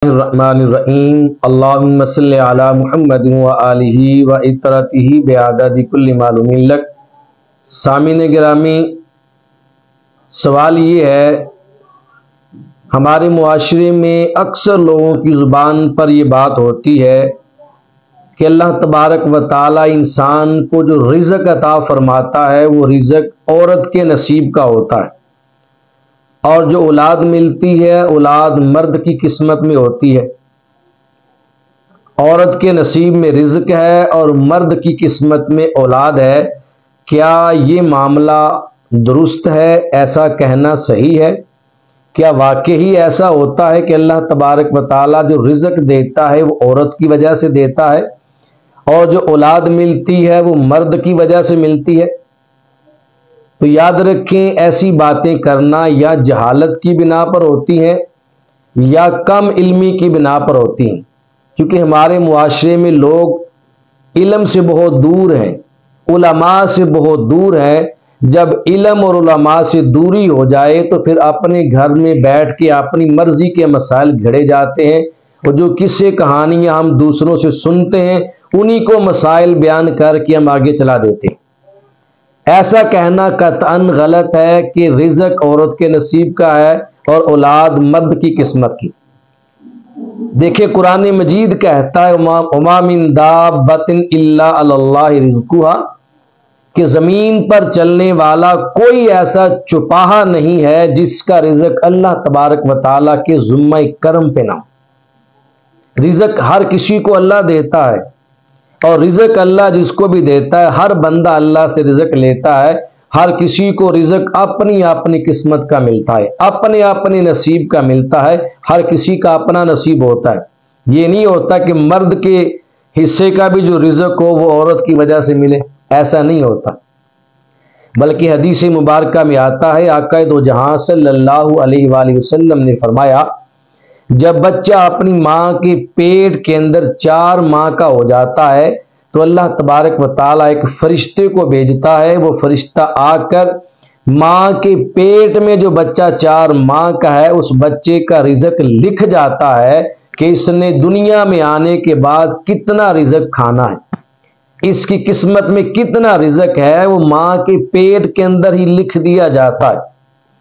الرحمن الرحیم اللہم صلی علی محمد و آلہ و اطرتہ بعدد کل معلوم لک۔ سامعین گرامی، سوال یہ ہے، ہمارے معاشرے میں اکثر لوگوں کی زبان پر یہ بات ہوتی ہے کہ اللہ تبارک و تعالی انسان کو جو رزق عطا فرماتا ہے وہ رزق عورت کے نصیب کا ہوتا ہے، اور جو اولاد ملتی ہے اولاد مرد کی قسمت میں ہوتی ہے۔ عورت کے نصیب میں رزق ہے اور مرد کی قسمت میں اولاد ہے۔ کیا یہ معاملہ درست ہے؟ ایسا کہنا صحیح ہے؟ کیا واقعی ایسا ہوتا ہے کہ اللہ تبارک و تعالیٰ جو رزق دیتا ہے وہ عورت کی وجہ سے دیتا ہے اور جو اولاد ملتی ہے وہ مرد کی وجہ سے ملتی ہے؟ تو یاد رکھیں، ایسی باتیں کرنا یا جہالت کی بنا پر ہوتی ہیں یا کم علمی کی بنا پر ہوتی ہیں، کیونکہ ہمارے معاشرے میں لوگ علم سے بہت دور ہیں، علماء سے بہت دور ہیں۔ جب علم اور علماء سے دوری ہو جائے تو پھر اپنے گھر میں بیٹھ کے اپنی مرضی کے مسائل گھڑے جاتے ہیں، اور جو قصے کہانیاں ہم دوسروں سے سنتے ہیں انہی کو مسائل بیان کر کے ہم آگے چلا دیتے ہیں۔ ایسا کہنا قطعاً غلط ہے کہ رزق عورت کے نصیب کا ہے اور اولاد مرد کی قسمت کی۔ دیکھیں، قرآن مجید کہتا ہے وَمَا مِن دَابَّةٍ إِلَّا عَلَى اللَّهِ رِزْقُهَا، کہ زمین پر چلنے والا کوئی ایسا چوپاہا نہیں ہے جس کا رزق اللہ تبارک و تعالیٰ کے ذمہ کرم پہ نہ ہو۔ رزق ہر کسی کو اللہ دیتا ہے، اور رزق اللہ جس کو بھی دیتا ہے، ہر بندہ اللہ سے رزق لیتا ہے۔ ہر کسی کو رزق اپنی اپنی قسمت کا ملتا ہے، اپنے اپنے نصیب کا ملتا ہے، ہر کسی کا اپنا نصیب ہوتا ہے۔ یہ نہیں ہوتا کہ مرد کے حصے کا بھی جو رزق ہو وہ عورت کی وجہ سے ملے، ایسا نہیں ہوتا۔ بلکہ حدیث مبارکہ میں آتا ہے، آقا دو جہاں صلی اللہ علیہ وآلہ وسلم نے فرمایا، جب بچہ اپنی ماں کے پیٹ کے اندر 4 ماہ کا ہو جاتا ہے تو اللہ تبارک و تعالیٰ ایک فرشتے کو بھیجتا ہے۔ وہ فرشتہ آ کر ماں کے پیٹ میں جو بچہ 4 ماہ کا ہے اس بچے کا رزق لکھ جاتا ہے کہ اس نے دنیا میں آنے کے بعد کتنا رزق کھانا ہے، اس کی قسمت میں کتنا رزق ہے، وہ ماں کے پیٹ کے اندر ہی لکھ دیا جاتا ہے۔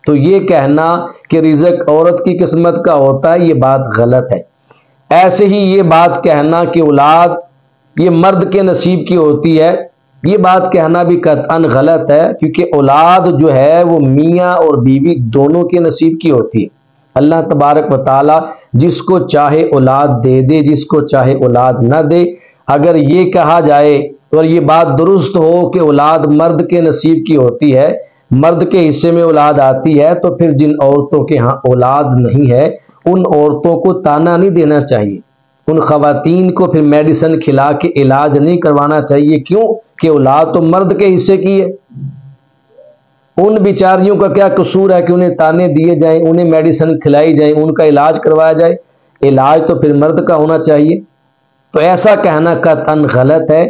تو یہ کہنا کہ رزق عورت کی قسمت کا ہوتا ہے، یہ بات غلط ہے۔ ایسے ہی یہ بات کہنا کہ اولاد یہ مرد کے نصیب کی ہوتی ہے، یہ بات کہنا بھی قطعاً غلط ہے، کیونکہ اولاد جو ہے وہ میاں اور بیوی دونوں کے نصیب کی ہوتی ہے۔ اللہ تبارک و تعالیٰ جس کو چاہے اولاد دے دے، جس کو چاہے اولاد نہ دے۔ اگر یہ کہا جائے اور یہ بات درست ہو کہ اولاد مرد کے نصیب کی ہوتی ہے، مرد کے حصے میں اولاد آتی ہے، تو پھر جن عورتوں کے ہاں اولاد نہیں ہے ان عورتوں کو تانا نہیں دینا چاہیے، ان خواتین کو پھر میڈیسن کھلا کے علاج نہیں کروانا چاہیے۔ کیوں کہ اولاد تو مرد کے حصے کی ہے۔ ان بیچاریوں کا کیا قصور ہے کہ انہیں تانے دیے جائیں، انہیں میڈیسن کھلائی جائیں، ان کا علاج کروایا جائے؟ علاج تو پھر مرد کا ہونا چاہیے۔ تو ایسا کہنا قطعاً غلط ہے۔